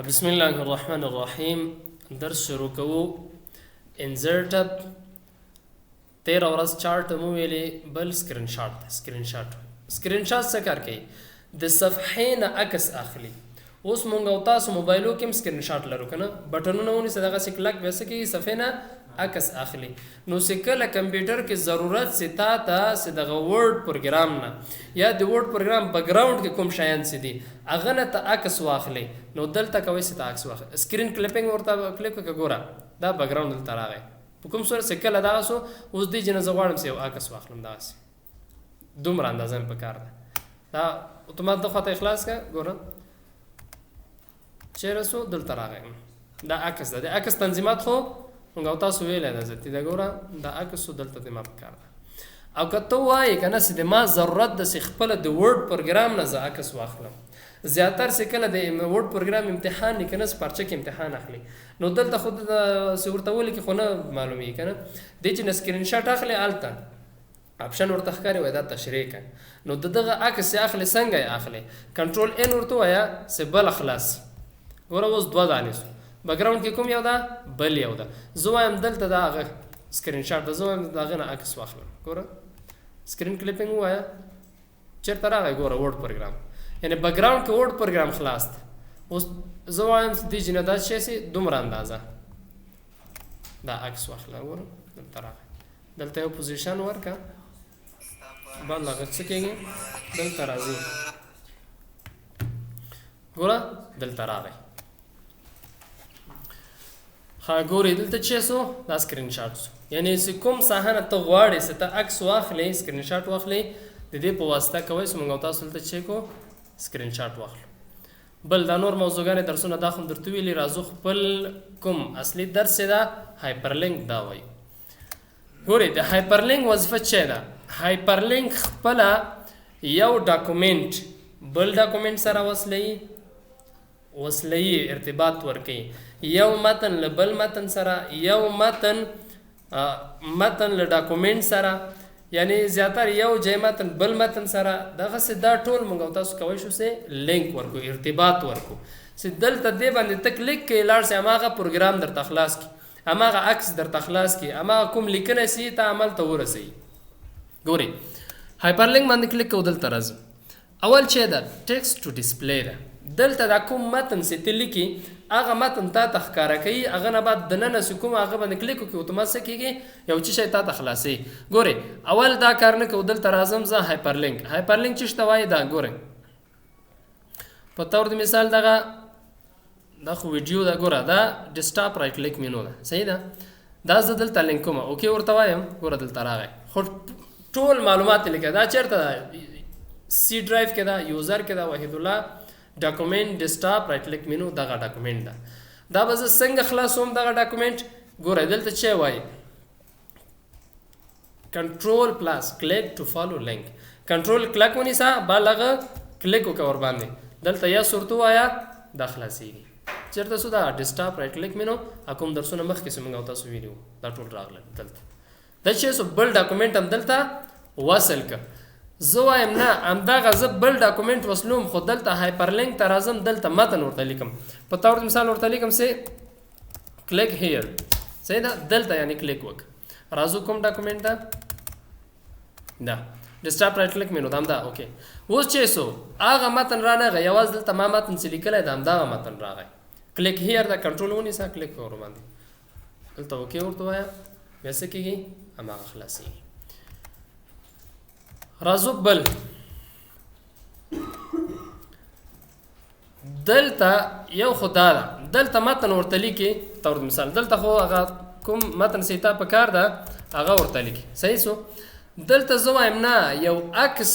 بسم الله الرحمن الرحیم درس شروع کوو. انزرټ اپ 13 ورځ چارت مو ویلې بل سکرین شاټ څه کار کوي؟ د صفحې نه عکس اخلي. اوس مونږ او تاسو موبایلو کې هم سکرین شاټ لرو کنه، بټنونه ونیسه دغه سې کلک ویسه کې صفحې نه عکس اخلي. نو چې کله کمپیوټر کې ضرورت سي تا ته چې دغه ورډ پروګرام نه یا د ورډ پروګرام بیکګراوند کې کوم شیان سي دي هغه نه ته عکس واخلي، نو دلته کوي چې ته عکس واخلي. سکرین کلیپینګ ورته کلیک وکړه، ګوره دا بیکګراوند دلته راغی په کوم صورت چې کله دغه سو اوس دې جنه زه غواړم چې یو عکس واخلم، دغسې دومره اندازه مې پکار ده. دا اتومات د خواته اخلاص کړه، ګوره چیرې سو دلته راغی، دا عکس ده. د عکس تنظیمات خو مونږ او تاسو ویلی ده ذاتي ده، ګوره دا عکس دلته د ما پکار ده. او که ته وایې که نه چې د ما ضرورت ده چې خپله د ورډ پروګرام نه زه عکس واخلم، زیاتر چې کله د ورډ پروګرام امتحان نه که نه پارچه کې امتحان اخلي، نو دلته خو چې ورته ولیکي خو نه معلومیږي که نه، دی چې نه سکرین شاټ اخلي هلته اپشن ورته ښکاري وایي دا تشریح کړه، نو د دغه عکس یې اخلي. څنګه یې اخلي؟ کنټرول ان ورته وایه چې بل خلاص. ګوره اوس دوه دانې سو، بیکګراوند کې کوم یو ده؟ بل یو ده. زه وایم دلته دا هغه سکرین شاټ ده، زه وایم د هغې نه عکس واخلم. ګوره سکرین کلیپینګ ووایه چېرته راغی، ګوره ورډ پروګرام، یعنې بیکګراوند کې ورډ پروګرام خلاص ده. اوس زه وایم دې چې نه دا شی سي دومره اندازه دا عکس واخله، ګوره دلته راغی، دلته یو پوزیشن ورکړه، بل هغه څه کېږي دلته راځي، ګوره دلته راغی. ها ګورې دلته چې سو دا سکرین شاټ سو، یعنې چې کوم ساحه نه ته غواړې چې ته عکس واخلې سکرین شاټ واخلې، د دې په واسطه کوئ چې موږ او تاسو دلته چې کو سکرین شاټ واخلو. بل دا نور موضوعګانې درسونه دا خو هم درته ویلي، راځو خپل کوم اصلي درس چې ده هایپرلینک دا وایي. ګورې د هایپرلینک وظیفه څه ده؟ هایپرلینک خپله یو ډاکومنټ بل ډاکومنټ سره وصلوي ارتباط ورکوي، یو متن له بل متن سره، یو متن له ډاکومنټ سره، یعنی زیاتره یو ځای متن بل متن سره. دغسې دا ټول موږ او تاسو کولی شو چې لینک ورکو، ارتباط ورکو، چې دلته دې باندې ته کلیک کوې لاړ سې هماغه پروګرام درته خلاص کړي، هماغه عکس درته خلاص کړي، هماغه کوم لیکنه سي ته عمل ته ورسوي. ګورې هایپرلینک باندې کلیک کوو، دلته راځو. اول چې ده ټیکسټ ټو ډسپلی ده، دلته دا کوم متن چې ته لیکي هغه متن تا ته ښکاره کوي، هغه نه بعد دننه چې کوم هغه باندې کلیک وکړي اتومات څه کېږي یو څه شی تا ته خلاصوي. ګورې اول دا کار نه کوو، دلته راځم زه هایپرلینک څه ته وایي دا ګورئ په طور د مثال دا خو ویډیو ده، ګوره دا ډیسکټاپ رایټ کلیک مینو ده، صحیح ده، دا زه دلته لینک کوم اوکې ورته وایم، ګوره دلته راغی، خو ټول معلومات یې لیکه. دا چېرته ده؟ سی ډرایو کې ده، یوزر کې ده، وحید الله ډاکومنټ ډیسکټاپ رایټ کلیک مینو دغه ډاکومنټ ده. دا به زه څنګه خلاصوم دغه ډاکومنټ؟ ګوره دلته چې وایي کنټرول پلس کلیک ټو فالو لینک، کنټرول کلک ونیسه بل هغه کلیک وکړه ورباندې، دلته یا ورته ووایه دا خلاصېږي. چېرته سو دا ډیسکټاپ رایټ کلیک مینو کوم درسونه مخکې چې موږ او تاسو ویلي وو دا ټول راغلل دلته. دا چې سو بل ډاکومنټ هم دلته وصل که، زه وایم نه همدغه زه بل ډاکومنټ وصلوم، خو دلته هایپرلینک ته راځم، دلته متن ورته لیکم، په طور مثال ورته لیکم چې کلیک هیر، صحیح ده، دلته یعنی کلیک وکړه. راځو کوم ډاکومنټ ده؟ دا ډیسکټاپ رایټ کلیک مینو دا همدا اوکې. اوس چې سو هغه متن رانغی، یوازې دلته ما متن چې لیکلی ده همدغه متن راغی، کلیک هیر ده، کنټرول ونیسه کلیک وکړه ورباندې، دلته اوکې ورته وایه، بیا څه کېږي هماغه خلاصېږي. راځو بل دلته یو خو دا ده، دلته متن ورته لیکي طور مثال، دلته خو هغه کوم متن چې تا په کار ده هغه ورته لیکي، صحیح سو. دلته زه وایم نه یو عکس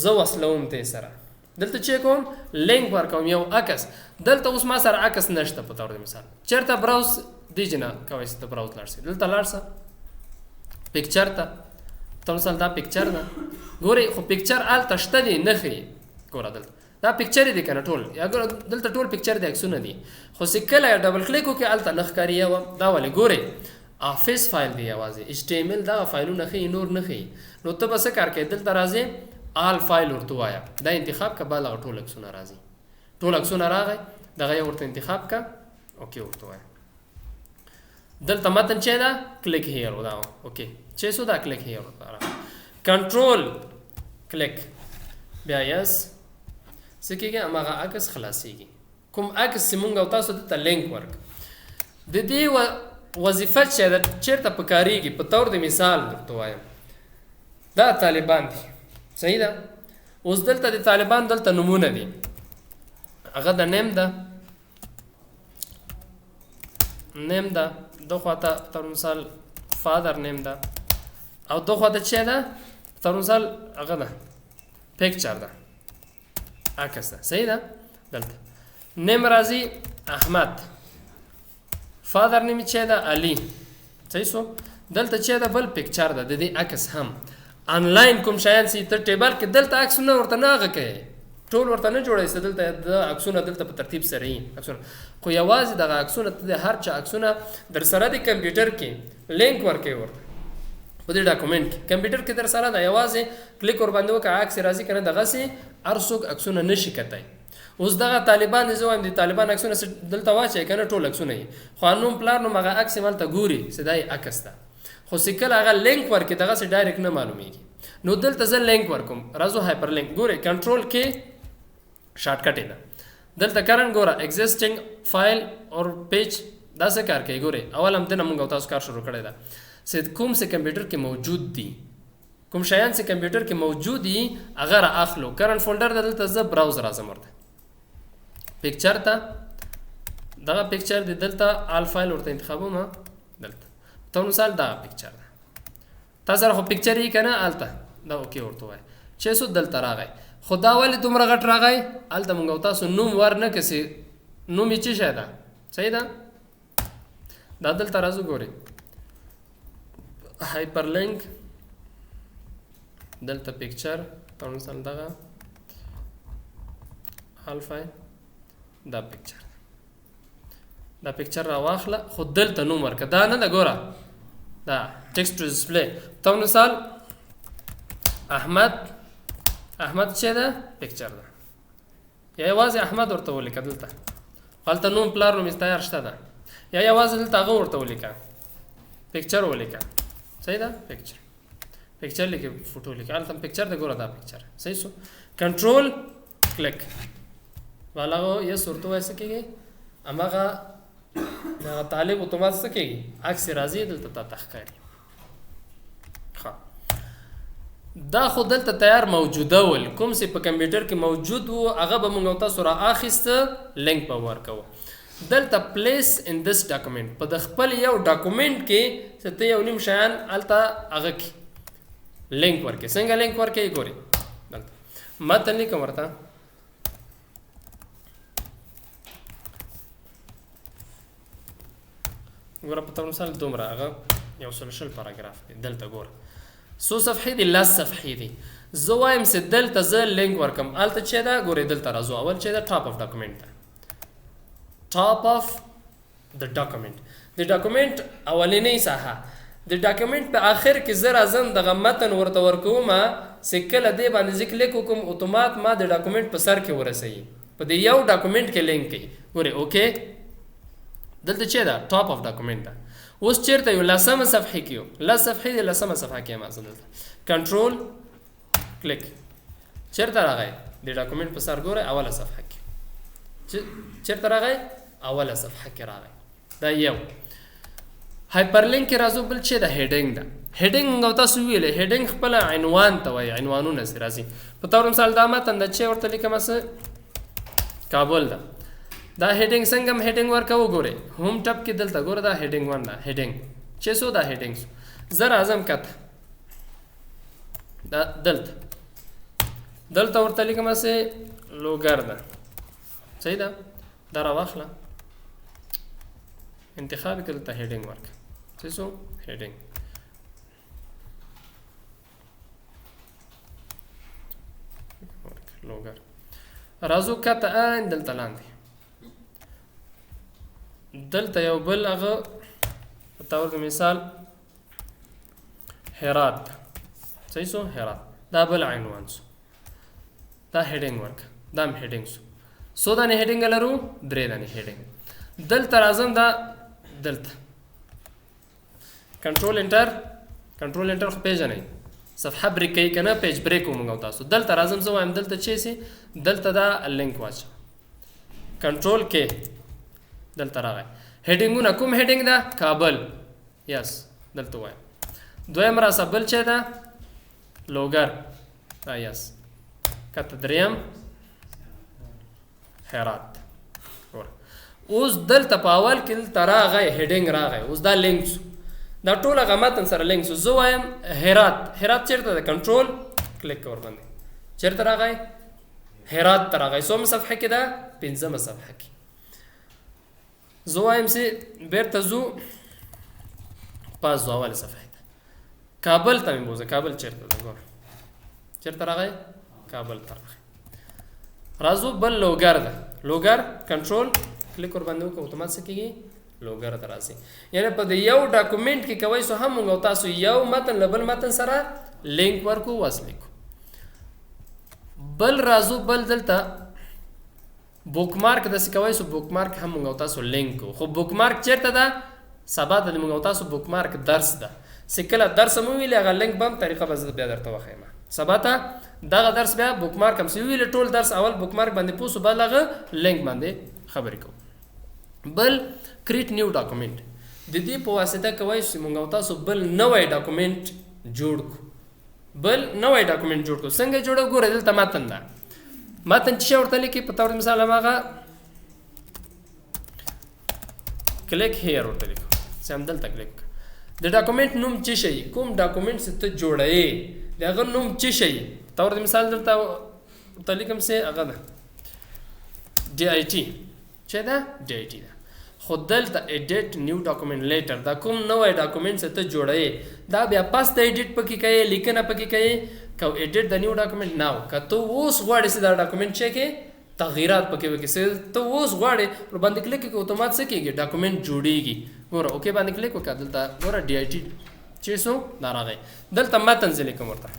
زه وصلوم دې سره، دلته چې کوم لینک ورکوم یو عکس، دلته اوس ما سره عکس نشته په طور مثال، چېرته براوز دې جنه کوی چې ته براوز لاړ سې، دلته لاړ سه پکچر ته، ته مثال دا پکچر ده، ګورې خو پکچر هلته شته دی نه ښیي، ګوره دلته دا پکچر دی که نه ټول، یا ګوره دلته ټول پکچر دی عکسونه دي، خو چې کله ډبل کلیک وکړې هلته نه ښکاري یو دا ولې؟ ګورې آفس فایل دی یوازې HTML دغه فایلونه ښیي نور نه ښیي، نو ته به څه کار کوې دلته راځې آل فایل ورته ووایه، دا انتخاب که بل هغه ټول عکسونه راځي، ټول عکسونه راغی، دغه یو ورته انتخاب کا اوکې ورته وایه. دلته متن چې ده کلیک هیر دا اوکې چې سو دا کلیک هیر کنټرول کلیک بیا یس څه کېږي هماغه عکس خلاصېږي. کوم عکس چې مونږ او تاسو دلته لینک ورک د دې وظیفه چې ده چېرته په کارېږي په طور د مثال درته وایم دا طالبان دي صحیح ده. اوس دلته د طالبان دلته نومونه دي هغه د نیم ده نیم ده دو خواته تر مثال فادر نیم ده او دو خواته چې ده تر مثال هغه ده پیکچر ده عکس ده صحیح ده. دلته نیم راځي احمد فادر نیم چې ده علي صحیح سو. دلته چې ده بل پیکچر ده د دې عکس هم آنلاین کوم شیان سي ته ټیبل کې دلته عکسونه ورته نه هغه کوي ټول ورته نه جوړوي دلته د عکسونه دلته په ترتیب سره یي عکسونه خو یوازې دغه عکسونه ته د هر چا عکسونه در سره د کمپیوټر کې لینک ورکوي ورته په دې ډاکومنټ کې کمپیوټر کې در سره دا یوازې کلیک ور باندې وکړه عکس راځي کنه دغسې هر څوک عکسونه نشي کتای. اوس دغه طالبان زه وایم د طالبان عکسونه دلته واچوي کنه ټول عکسونه یي خو نوم پلار نوم هغه عکس مالته ګوري سدای عکس ده خو سکل هغه لینک ورکړي دغسې ډایرکټ نه معلومیږي. نو دلته زه لینک ورکوم راځو هایپر لینک ګورئ کنټرول کې شارټکټ ده دلته کرن ګوره ایگزیسټینګ فایل اور پیج دا څه کار کوي ګورئ اول هم دنه موږ تاسو کار شروع کړی ده چې کوم څه کمپیوټر کې موجود دي کوم شیان چې کمپیوټر کې موجود دي هغه را اخلو کرن فولډر دلته زه براوزر راځم ورته پکچر ته دغه پکچر دی دلته آل فایل ورته انتخابوم دلته ته مثال دا پکچر ده تاسو خو پکچر یې کنه آلته دا اوکې ورته وای چې سو دلته راغی خو دا ولې دومره غټ راغی هلته موږ تاسو نوم ور نه کسي نوم یې څه شی ده صحیح ده. دا دلته راځو ګورئ هایپر لینک دلته پکچر په مثال دغه الفا دا پکچر را واخله خو دلته نوم ورکه دا نه ده ګوره دا ټکسټ ډسپلی ته مثال احمد چې ده پکچر ده یا یوازې احمد ورته ولیکه دلته هلته نوم پلار نوم یې تیار شته ده یا یوازې دلته هغه ورته ولیکه پکچر ولیکه صحیح ده پکچر لیکه فوټو لیکه هلته پکچر ده ګوره دا پکچر صحیح سو. کنټرول کلیک والا یې ورته وایي څه کېږي هماغه طالب اتومات څه کېږي عکس راځي دلته تا ښکاري. دا خو دلته تیار موجوده ول کوم چې په کمپیوټر کې موجود وو هغه به موږ تاسو را اخیسته لینک به ورکوو دلته پلیس ان دس ډاکومنټ په د خپل یو ډاکومنټ کې چې ته یو نیم شیان هلته هغه کې لینک ورکې څنګه لینک ورکې ګوري دلته متن لیکم ورته ګوره په تور مثال دومره هغه یو سلشل پاراګراف دی دلته ګوره څو صفحې دي لس صفحې دي زه وایم چې دلته زه لینک ورکم هلته چې ده ګورئ دلته راځو اول چې ده ټاپ اف ډاکومنټ ده ټاپ اف د ډاکومنټ د ډاکومنټ اولنۍ ساحه د ډاکومنټ په آخر کې زه راځم دغه متن ورته ورکوم چې کله دې باندې زه کلیک وکړم اتومات ما د ډاکومنټ په سر کې ورسوي په دې یو ډاکومنټ کې لینک کوي ګورئ اوکې دلته چې ده ټاپ اف ډاکومنټ ده اوس چیرته یو لسمه صفحه کې یو لس صفحې د لسمه صفحه کې ما دلته کنټرول کلیک چیرته راغی د ډاکومنټ په سر ګوره اوله صفحه کې چیرته راغی اوله صفحه کې راغی دا یو هایپر لینک کې راځو بل چې د هیډینګ ده هیډینګ موږ تاسو ویلې هیډینګ خپل عنوان ته وایي عنوانونه راځي په تور مثال دا متن د چې ورته لیکم کابل ده دا هیډینګ څنګه هیډینګ ورکوو ګورئ هوم ټب کې دلته ګوره دا هیډینګ ون ده هیډینګ چې سو دا هیډینګ سو زه راځم کته دا دلته ورته لیکم لوګر ده صحیح ده دا راواخله انتخاب کړه دلته هیډینګ ورک چې سو هیډینګ لوګر راځو کته دلته لاندې دلته یو بل هغه په تور مثال هرات صحیح سو هرات دا بل عنوان سو دا هیډینګ ورک دا هم هیډینګ سو څو دانې هیډینګ لرو 3 دانې هیډینګ دلته راځم دا دلته کنټرول انټر خو پیژنئ صفحه بریک کوي که نه پیج بریک ومونږ او تاسو دلته راځم زه وایم دلته چې سي دلته دا لینک واچوه کنټرول کې دلته راغی هیډینګونه کوم هیډینګ ده کابل یس دلته وایم دویم راسه بل چې ده لوګر یس کته دریم هرات اوس دلته په اول کې دلته راغی هیډینګ راغی اوس دا لینک دا ټول هغه متن سره لینک زه وایم هرات چیرته ده کنټرول کلیک ور باندې چیرته راغی هرات ته راغی څومره صفحه کې ده 15مه صفحه کې زه وایم چې بیرته ځو پاس ځو اوله صفحه ته کابل ته مې بوځه کابل چیرته ده ګوره چیرته راغی کابل ته راغی راځو بل لوګر ده لوګر کنټرول کلیک ور باندې وکړو اتومات څه کېږي لوګر ته راځي یعنی په د یو ډاکومنټ کې کوي سو هم موږ تاسو یو متن له بل متن سره لینک ورکو وصل کو بل راځو بل دلته بوک مارک د څه کوي سو بوک مارک هم موږ تاسو لینک کو خو بوک مارک چیرته ده سبا د موږ تاسو بوک مارک درس ده سکله درس مو ویل هغه لینک بم طریقه به بیا درته وخایم سبا ته دغه درس بیا بوک مارک هم سی ویل ټول درس اول بوک مارک باندې پوسو بلغه لینک باندې خبرې کو بل کریټ نیو ډاکومنټ د دې په واسطه کوي چې موږ تاسو بل نوې ډاکومنټ جوړ کو څنګه جوړو ګوره دلته متن ده متن چې ورته لیکي په تور مثال هغه کلیک هیر ورته لیکو سم دلته کلیک د ډاکومنټ نوم څه شي کوم ډاکومنټ ته جوړې دغه نوم څه شي تور مثال دلته لیکم سه هغه ده ډي آی ټي چې دا ډي آی ټي ده خو دلته ایډیټ نیو ډاکومنټ لیټر دا کوم نوې ډاکومنټ ته جوړې دا بیا پاس ته ایډیټ پکې کوي لیکنه پکې کوي کو ایډیټ د نیو ډاکومنټ ناو کته اوس غواړې چې دا ډاکومنټ چې کې تغیرات پکې وکړي ته اوس غواړې پر باندې کلیک کې اتومات څه کېږي ډاکومنټ جوړیږي ګوره اوکې باندې کلیک وکړه دلته ګوره ډي آی ټي چې سو دا راغی دلته متن ځلې کوم ورته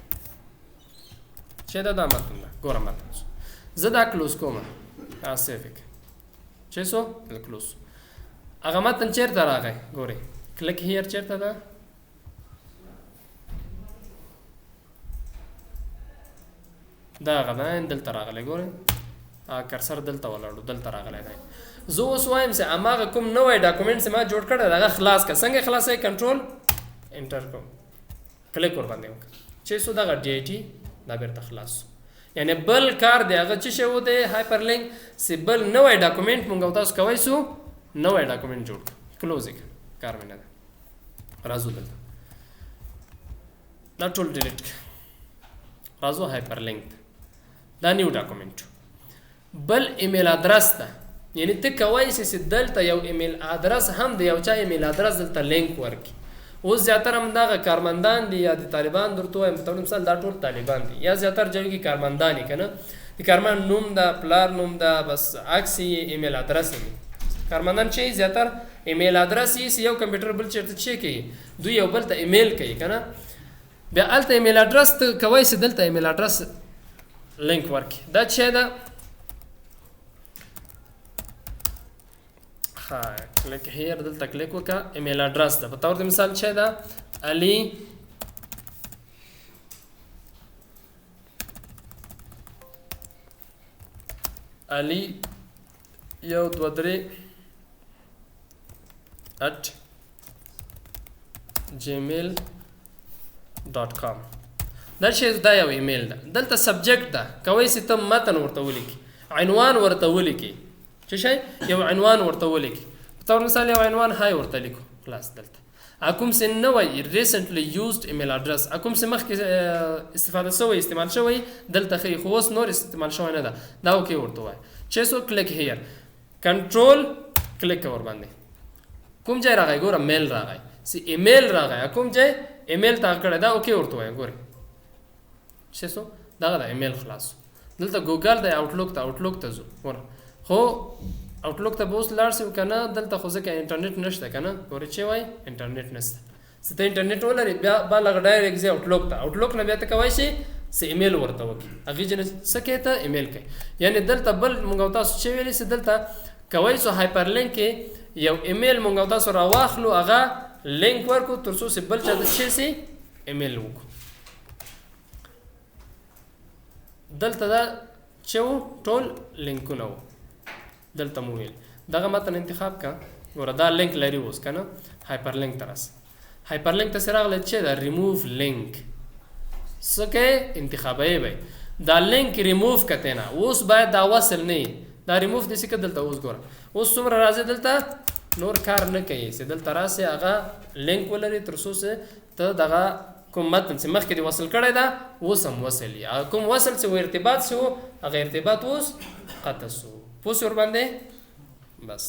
چې دا متن ده ګوره متن زه دا کلوز کوم اسفک چې سو کلوز هغه متن چیرته راغی ګوري کلیک هیر چیرته ده دا غدا دلته راغلی ګوري کرسر دلته ولاړو دلته راغلی دی زه اوس وایم چې اماغه کوم نوې ډاکومنټ چې ما جوړ کړی هغه خلاص کړه څنګه خلاصوي کنټرول انټر کوم کلیک ور باندې وکړه چې سو دغه ډي آی ټي دا بیرته خلاص یعنی بل کار دی هغه چې شو دی هایپر لینک چې بل نوې ډاکومنټ مونږ تاسو کوی سو نوې ډاکومنټ جوړ کلوزینګ کار مې نه ده راځو دلته دا ټول ډیلیټ راځو هایپر لینک دا نیو ډاکومنټ بل ایمیل ادرس ده یعنی ته کوی چې دلته یو ایمیل ادرس هم دی یو چا ایمیل ادرس دلته لینک ورکي اوس زیاتره هم دغه کارمندان دي یا د طالبان درته وایم په مثال دا ټول طالبان دي یا زیاتره ځای کې کارمندان کنه د کارمند نوم دا پلار نوم دا بس عکس ایمیل ادرس دی کارمندان چې زیاتره ایمیل ادرس یې یو کمپیوټر بل چیرته چې کوي دوی یو بل ته ایمیل کوي کنه بیا الته ایمیل ادرس ته کوي چې دلته ایمیل ادرس لینک ورکي دا چې دا ها کلیک هیر دلته کلیک وکړه ایمیل ادرس ده په تور د مثال چې دا علي یو دو درې @gmail.com دا شی دا یو ایمیل ده دلته سبجیکټ ده کوي چې ته متن ورته ولیکي عنوان ورته ولیکي چې شي یو عنوان ورته ولیکي په تور مثال یو عنوان هاي ورته لیکو خلاص دلته اكم سه نوې ریسنټلی یوزډ ایمیل ادرس اكم سه مخکې استفاده شوی استعمال شوی دلته خي خو اوس نور استعمال شوی نه ده دا اوکې ورته وای چې سو کلیک هیر کنټرول کلیک ور باندې کوم ځای راغی ګوره میل راغی سی ایمیل راغی کوم ځای ایمیل تا کړه دا اوکې ورته وای ګوره چې سو دا ایمیل خلاص دلته ګوګل د آوټلوک ته ځو ور خو آوټلوک ته بوس لاړ سم کنه دلته خو ځکه انټرنیټ نشته کنه ګوره چې وای انټرنیټ نشته ستې انټرنیټ ولري بیا لګ ډایرکټ ځي آوټلوک نه بیا ته کوي شي سه ایمیل ورته وکړي هغې جنه څه کوي ته ایمیل کوي یعنې دلته بل مونږ او تاسو چې ویلي چې دلته کوی سو هایپرلینک کې یو ایمیل مونږ او تاسو راواخلو هغه لینک ورکړو تر څو چې بل چا د شي سي ایمیل وکړو دلته دا چې و ټول لینکونه و دلته مو ویل دغه متن انتخاب کا ګوره دا لینک لري اوس که نه هایپرلینک ته راسه هایپرلینک ته چې راغلی چې دا ریموف لینک څه کوې انتخابوي به دا لینک ریموف کته نه اوس باید دا وصل نه دا ریموف دې که دلته اوس ګوره اوس څومره راځي دلته نور کار نه کوي چې دلته راسې هغه لینک ولري تر څو چې ته دغه کوم متن چې مخکې دې وصل کړی ده اوس هم وصل وي کوم وصل چې و ارتباط شو هغه ارتباط اوس قطع شو پوه شو ورباندې بس